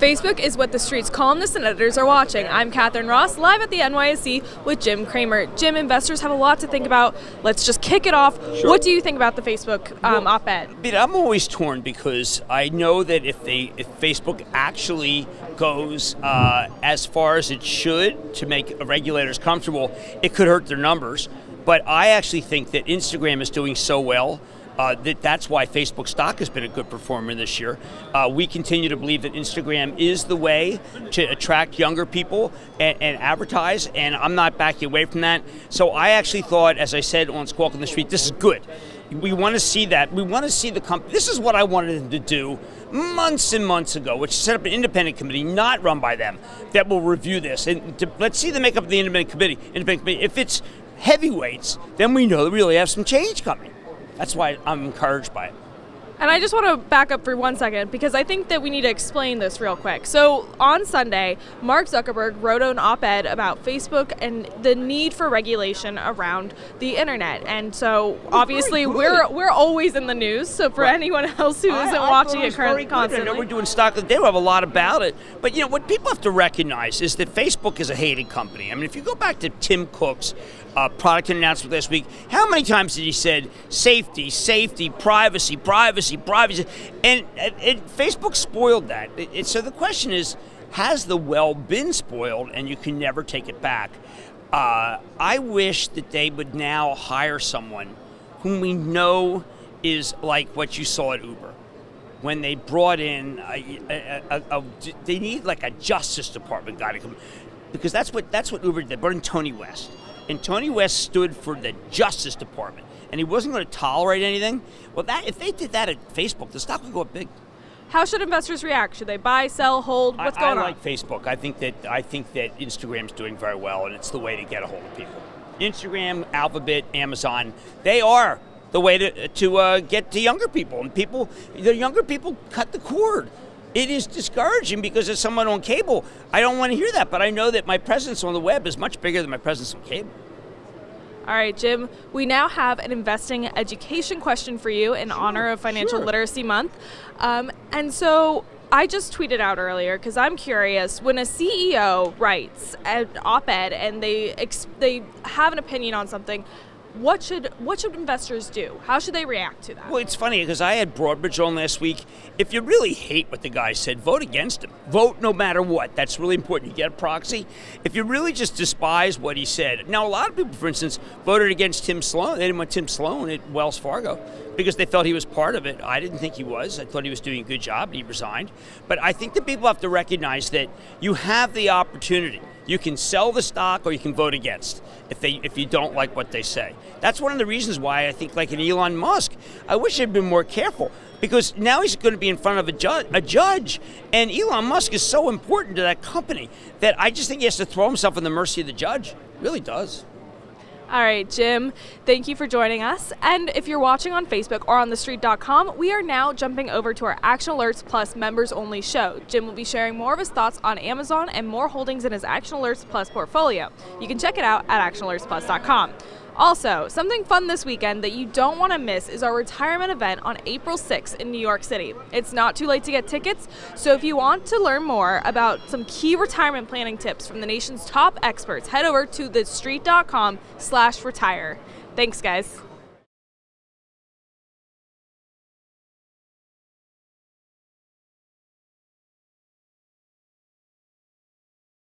Facebook is what the street's columnists and editors are watching. I'm Catherine Ross, live at the NYSE with Jim Cramer. Jim, investors have a lot to think about. Let's just kick it off. Sure. What do you think about the Facebook op-ed? I'm always torn because I know that if Facebook actually goes as far as it should to make regulators comfortable, it could hurt their numbers. But I actually think that Instagram is doing so well that's why Facebook stock has been a good performer this year. We continue to believe that Instagram is the way to attract younger people and advertise, and I'm not backing away from that. So I actually thought, as I said on Squawk on the Street, this is good. We want to see that. We want to see the company. This is what I wanted them to do months and months ago, which is set up an independent committee, not run by them, that will review this. And let's see the makeup of the independent committee. If it's heavyweights, then we know that we really have some change coming. That's why I'm encouraged by it. And I just want to back up for 1 second because I think that we need to explain this real quick. So on Sunday, Mark Zuckerberg wrote an op-ed about Facebook and the need for regulation around the internet. And so obviously we're always in the news. So for anyone else who isn't watching it currently constantly. I know we're doing stock of the day. We have a lot about it. But you know what people have to recognize is that Facebook is a hated company. I mean, if you go back to Tim Cook's product announcement last week, how many times did he said safety, safety, privacy, privacy, privacy, and Facebook spoiled that. So the question is, has the well been spoiled and you can never take it back? I wish that they would now hire someone whom we know is like what you saw at Uber. When they brought in, they need like a Justice Department guy to come, because that's what Uber did. They brought in Tony West. And Tony West stood for the Justice Department, and he wasn't going to tolerate anything. Well, if they did that at Facebook, the stock would go up big. How should investors react? Should they buy, sell, hold? What's going on? I like Facebook. I think that Instagram's doing very well, and it's the way to get a hold of people. Instagram, Alphabet, Amazon, they are the way to get to younger people. And the younger people cut the cord. It is discouraging because as someone on cable, I don't want to hear that, but I know that my presence on the web is much bigger than my presence on cable. All right, Jim, we now have an investing education question for you in honor of Financial Literacy Month. And so I just tweeted out earlier because I'm curious, when a CEO writes an op-ed and they have an opinion on something, what should investors do? How should they react to that? Well, it's funny because I had Broadbridge on last week. If you really hate what the guy said, vote against him. Vote no matter what. That's really important. You get a proxy. If you really just despise what he said. Now, a lot of people, for instance, voted against Tim Sloan. They didn't want Tim Sloan at Wells Fargo because they felt he was part of it. I didn't think he was. I thought he was doing a good job, and he resigned. But I think that people have to recognize that you have the opportunity. You can sell the stock or you can vote against if you don't like what they say. That's one of the reasons why I think like an Elon Musk, I wish he'd been more careful because now he's going to be in front of a judge, and Elon Musk is so important to that company that I just think he has to throw himself in the mercy of the judge. Really does. All right, Jim, thank you for joining us. And if you're watching on Facebook or on TheStreet.com, we are now jumping over to our Action Alerts Plus members-only show. Jim will be sharing more of his thoughts on Amazon and more holdings in his Action Alerts Plus portfolio. You can check it out at ActionAlertsPlus.com. Also, something fun this weekend that you don't want to miss is our retirement event on April 6th in New York City. It's not too late to get tickets, so if you want to learn more about some key retirement planning tips from the nation's top experts, head over to TheStreet.com/retire. Thanks, guys.